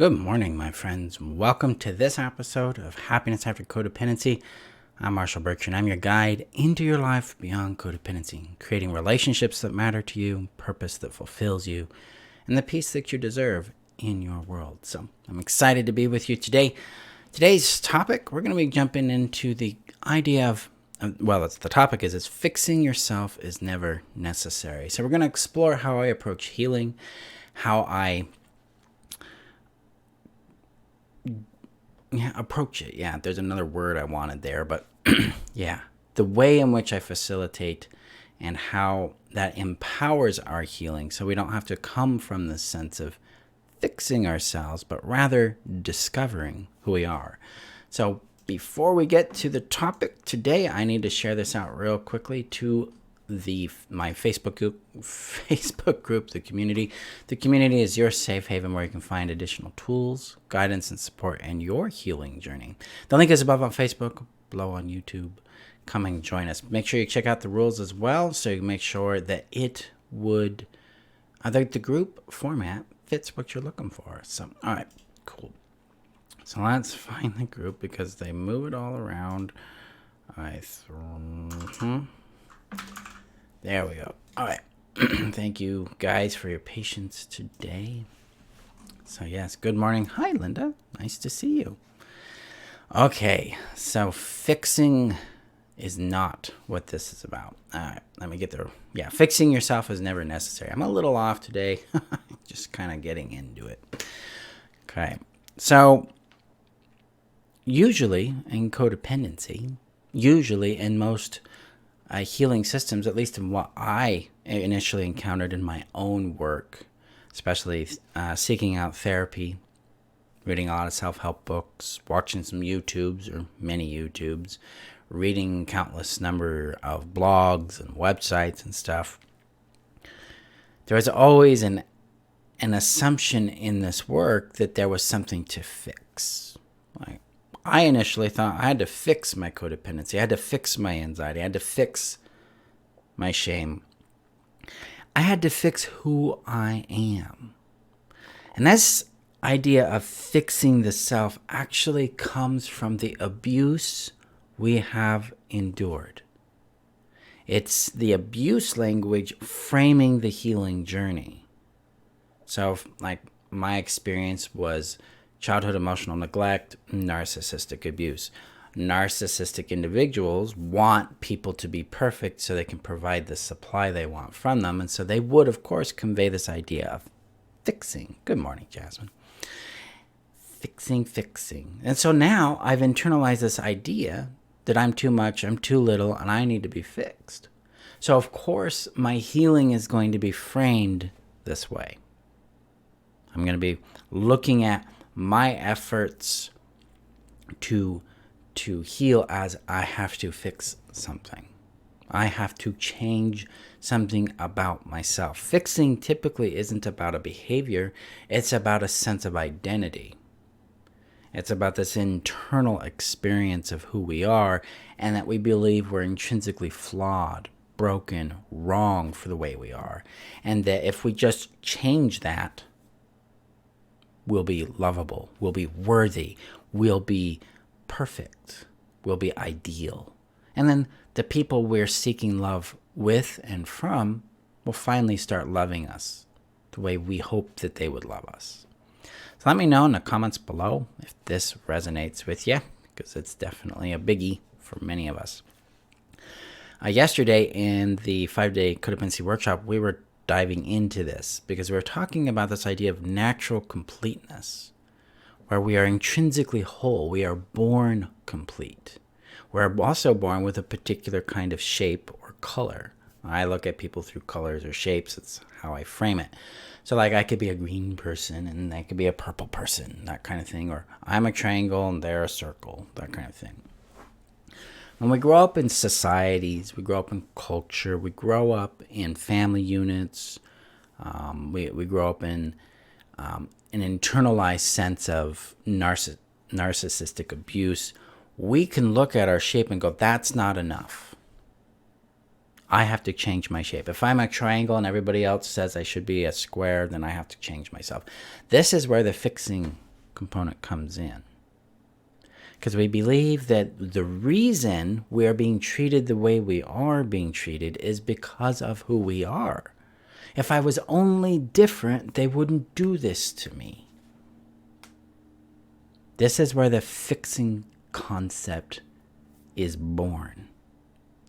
Good morning, my friends. Welcome to this episode of Happiness After Codependency. I'm Marshall Berkshire, and I'm your guide into your life beyond codependency, creating relationships that matter to you, purpose that fulfills you, and the peace that you deserve in your world. So I'm excited to be with you today. Today's topic, we're going to be jumping into the idea of, the topic is fixing yourself is never necessary. So we're going to explore how I approach healing, how I approach it. Yeah, there's another word I wanted there, but the way in which I facilitate and how that empowers our healing so we don't have to come from this sense of fixing ourselves, but rather discovering who we are. So before we get to the topic today, I need to share this out real quickly to my Facebook group, the community. The community is your safe haven where you can find additional tools, guidance, and support in your healing journey. The link is above on Facebook, below on YouTube. Come and join us. Make sure you check out the rules as well, so you make sure that the group format fits what you're looking for. So, all right, cool. So let's find the group because they move it all around. There we go. All right. Thank you guys for your patience today. So yes, good morning. Hi, Linda. Nice to see you. Okay, so fixing is not what this is about. All right, let me get there. Yeah, fixing yourself is never necessary. I'm a little off today. Just kind of getting into it. Okay, so usually in codependency, in most healing systems, at least in what I initially encountered in my own work, especially seeking out therapy, reading a lot of self-help books, watching some YouTubes or many YouTubes, reading countless number of blogs and websites and stuff. There was always an assumption in this work that there was something to fix. Like, I initially thought I had to fix my codependency. I had to fix my anxiety. I had to fix my shame. I had to fix who I am. And this idea of fixing the self actually comes from the abuse we have endured. It's the abuse language framing the healing journey. So, like, my experience was childhood emotional neglect, narcissistic abuse. Narcissistic individuals want people to be perfect so they can provide the supply they want from them. And so they would, of course, convey this idea of fixing. Good morning, Jasmine. Fixing. And so now I've internalized this idea that I'm too much, I'm too little, and I need to be fixed. So, of course, my healing is going to be framed this way. I'm going to be looking at my efforts to heal as I have to fix something. I have to change something about myself. Fixing typically isn't about a behavior. It's about a sense of identity. It's about this internal experience of who we are and that we believe we're intrinsically flawed, broken, wrong for the way we are. And that if we just change that, we'll be lovable, we'll be worthy, we'll be perfect, we'll be ideal. And then the people we're seeking love with and from will finally start loving us the way we hope that they would love us. So let me know in the comments below if this resonates with you, because it's definitely a biggie for many of us. Yesterday in the 5-day codependency workshop, we were diving into this because we're talking about this idea of natural completeness, where we are intrinsically whole. We are born complete. We're also born with a particular kind of shape or color. I look at people through colors or shapes. It's how I frame it. So like I could be a green person and I could be a purple person, that kind of thing. Or I'm a triangle and they're a circle, that kind of thing. When we grow up in societies, we grow up in culture, we grow up in family units, we grow up in an internalized sense of narcissistic abuse, we can look at our shape and go, that's not enough. I have to change my shape. If I'm a triangle and everybody else says I should be a square, then I have to change myself. This is where the fixing component comes in. Because we believe that the reason we are being treated the way we are being treated is because of who we are. If I was only different, they wouldn't do this to me. This is where the fixing concept is born.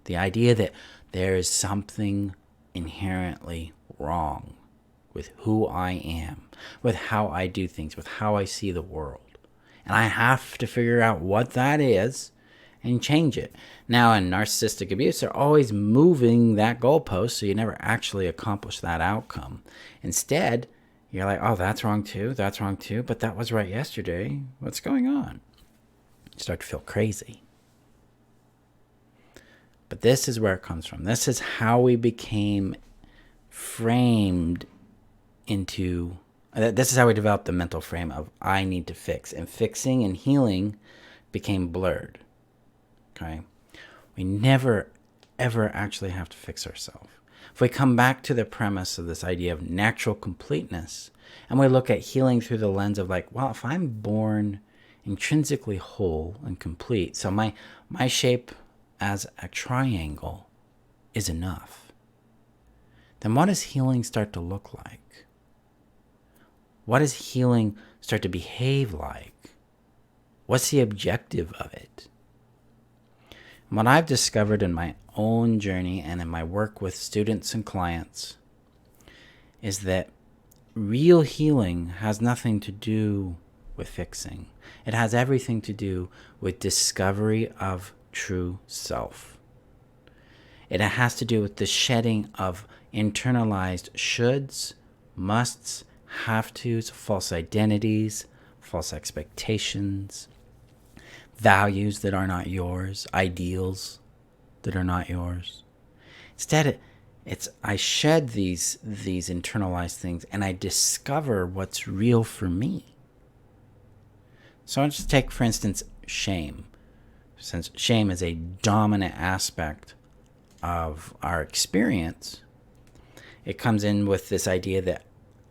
The idea that there is something inherently wrong with who I am, with how I do things, with how I see the world. And I have to figure out what that is and change it. Now, in narcissistic abuse, they're always moving that goalpost, so you never actually accomplish that outcome. Instead, you're like, oh, that's wrong too, but that was right yesterday. What's going on? You start to feel crazy. But this is where it comes from. This is how we became framed into... This is how we developed the mental frame of I need to fix. And fixing and healing became blurred. Okay? We never, ever actually have to fix ourselves. If we come back to the premise of this idea of natural completeness, and we look at healing through the lens of like, well, if I'm born intrinsically whole and complete, so my shape as a triangle is enough, then what does healing start to look like? What does healing start to behave like? What's the objective of it? And what I've discovered in my own journey and in my work with students and clients is that real healing has nothing to do with fixing. It has everything to do with discovery of true self. It has to do with the shedding of internalized shoulds, musts, have-tos, false identities, false expectations, values that are not yours, ideals that are not yours. Instead, it's I shed these internalized things and I discover what's real for me. So let's take, for instance, shame. Since shame is a dominant aspect of our experience, it comes in with this idea that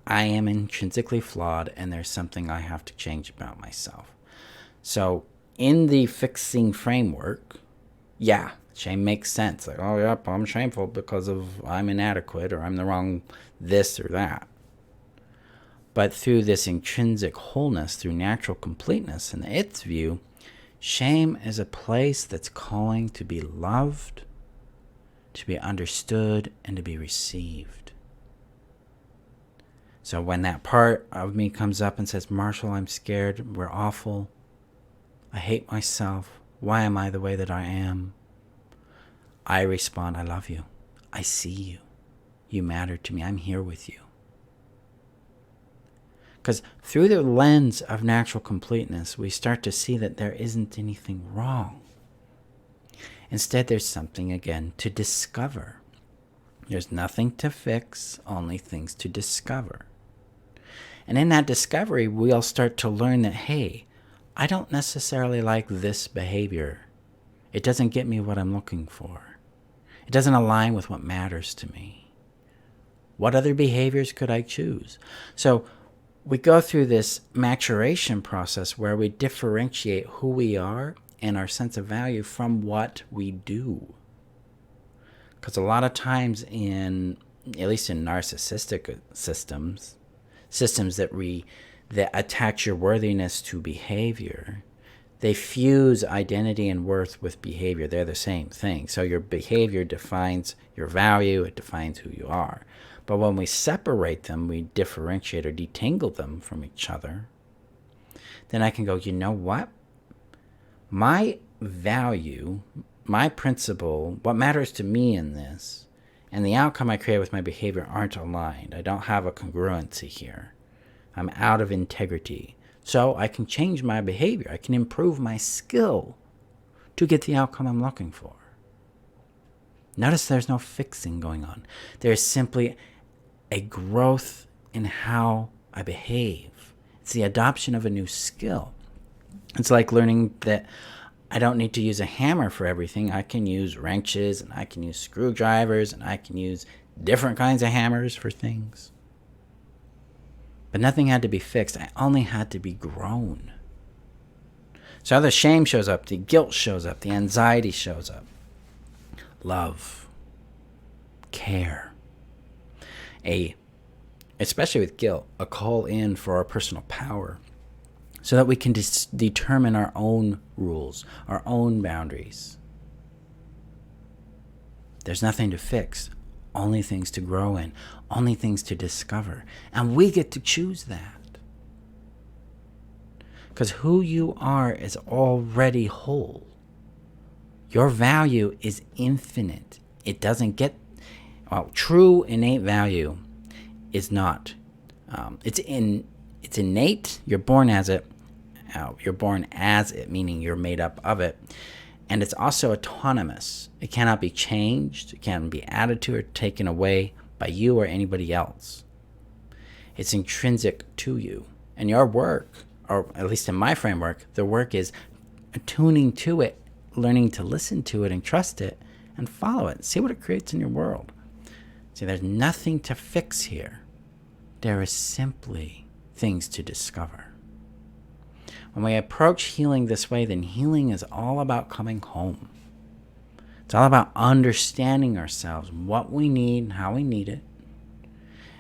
I am intrinsically flawed and there's something I have to change about myself. So in the fixing framework, yeah, shame makes sense. Like, oh, yep, I'm shameful because of I'm inadequate or I'm the wrong this or that. But through this intrinsic wholeness, through natural completeness in its view, shame is a place that's calling to be loved, to be understood, and to be received. So when that part of me comes up and says, Marshall, I'm scared, we're awful, I hate myself, why am I the way that I am? I respond, I love you, I see you, you matter to me, I'm here with you. Because through the lens of natural completeness, we start to see that there isn't anything wrong. Instead, there's something, again, to discover. There's nothing to fix, only things to discover. And in that discovery, we'll start to learn that, hey, I don't necessarily like this behavior. It doesn't get me what I'm looking for. It doesn't align with what matters to me. What other behaviors could I choose? So we go through this maturation process where we differentiate who we are and our sense of value from what we do. Because a lot of times at least in narcissistic systems that attach your worthiness to behavior, they fuse identity and worth with behavior. They're the same thing. So your behavior defines your value, it defines who you are. But when we separate them, we differentiate or detangle them from each other, then I can go, you know what? My value, my principle, what matters to me in this, and the outcome I create with my behavior aren't aligned. I don't have a congruency here. I'm out of integrity. So I can change my behavior. I can improve my skill to get the outcome I'm looking for. Notice there's no fixing going on. There's simply a growth in how I behave. It's the adoption of a new skill. It's like learning that I don't need to use a hammer for everything. I can use wrenches, and I can use screwdrivers, and I can use different kinds of hammers for things. But nothing had to be fixed. I only had to be grown. So the shame shows up, the guilt shows up, the anxiety shows up. Love, care, especially with guilt, a call in for our personal power so that we can determine our own rules, our own boundaries. There's nothing to fix, only things to grow in, only things to discover. And we get to choose that. Because who you are is already whole. Your value is infinite. It doesn't get, true innate value is not. It's innate. You're born as it. You're born as it, meaning you're made up of it. And it's also autonomous. It cannot be changed. It can't be added to or taken away by you or anybody else. It's intrinsic to you. And your work, or at least in my framework, the work is attuning to it, learning to listen to it and trust it and follow it. See what it creates in your world. See, there's nothing to fix here. There is simply things to discover. When we approach healing this way, then healing is all about coming home. It's all about understanding ourselves, what we need and how we need it.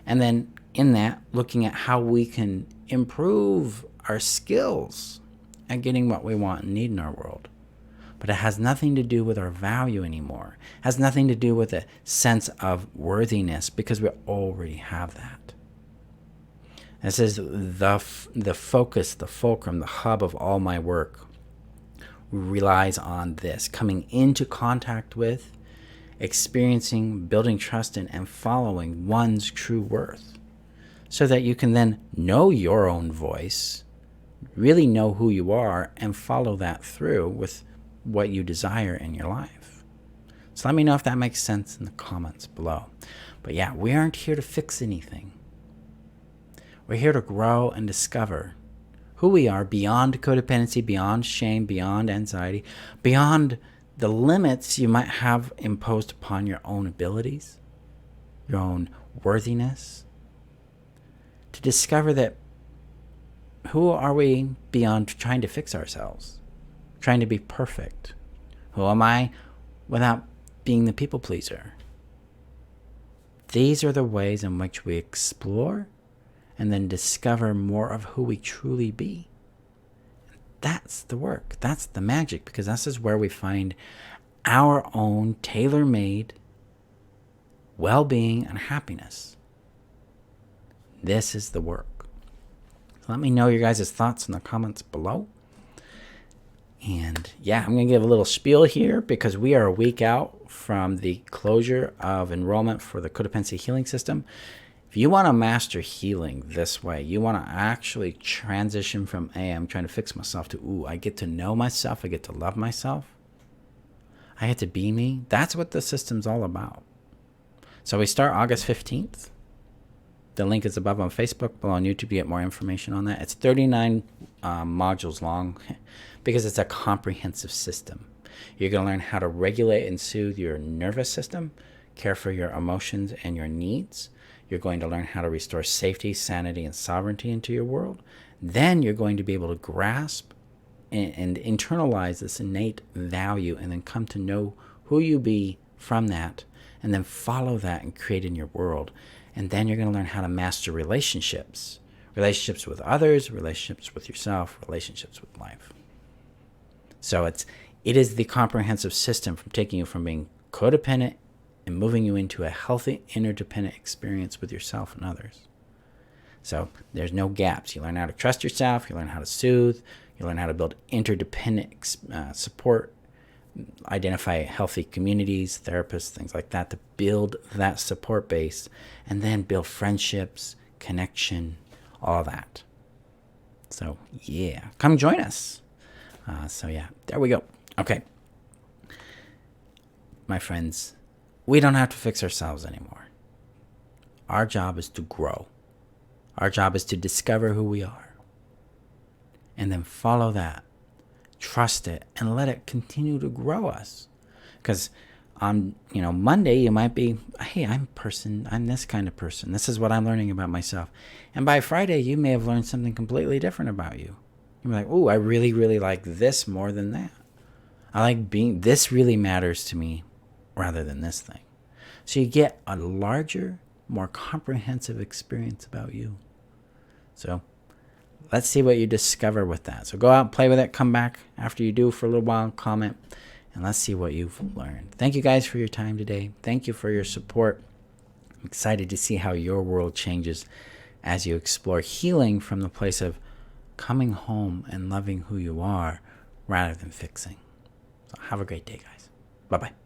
And then in that, looking at how we can improve our skills at getting what we want and need in our world. But it has nothing to do with our value anymore. It has nothing to do with a sense of worthiness, because we already have that. This is the focus, the fulcrum, the hub of all my work relies on this, coming into contact with, experiencing, building trust in, and following one's true worth, so that you can then know your own voice, really know who you are, and follow that through with what you desire in your life. So let me know if that makes sense in the comments below. But yeah, we aren't here to fix anything. We're here to grow and discover who we are beyond codependency, beyond shame, beyond anxiety, beyond the limits you might have imposed upon your own abilities, your own worthiness. To discover that who are we beyond trying to fix ourselves, trying to be perfect? Who am I without being the people pleaser? These are the ways in which we explore and then discover more of who we truly be. That's the work. That's the magic, because this is where we find our own tailor-made well-being and happiness. This is the work. So let me know your guys' thoughts in the comments below. And yeah, I'm going to give a little spiel here, because we are a week out from the closure of enrollment for the Codependency healing system. If you want to master healing this way, you want to actually transition from, hey, I'm trying to fix myself, to, I get to know myself, I get to love myself, I get to be me. That's what the system's all about. So we start August 15th. The link is above on Facebook, below on YouTube. You get more information on that. It's 39 modules long, because it's a comprehensive system. You're going to learn how to regulate and soothe your nervous system, care for your emotions and your needs. You're going to learn how to restore safety, sanity, and sovereignty into your world. Then you're going to be able to grasp and internalize this innate value, and then come to know who you be from that, and then follow that and create in your world. And then you're going to learn how to master relationships with others, relationships with yourself, relationships with life. So it is the comprehensive system from taking you from being codependent and moving you into a healthy interdependent experience with yourself and others. So there's no gaps. You learn how to trust yourself, you learn how to soothe, you learn how to build interdependent support, identify healthy communities, therapists, things like that, to build that support base, and then build friendships, connection, all that. So yeah, come join us. So yeah, there we go. Okay. My friends, we don't have to fix ourselves anymore. Our job is to grow. Our job is to discover who we are, and then follow that, trust it, and let it continue to grow us. Because on Monday you might be hey, I'm this kind of person. This is what I'm learning about myself. And by Friday, you may have learned something completely different about you. You're like, oh, I really, really like this more than that. I like this really matters to me rather than this thing. So you get a larger, more comprehensive experience about you. So let's see what you discover with that. So go out and play with it. Come back after you do for a little while, comment, and let's see what you've learned. Thank you guys for your time today. Thank you for your support. I'm excited to see how your world changes as you explore healing from the place of coming home and loving who you are rather than fixing. So have a great day, guys. Bye-bye.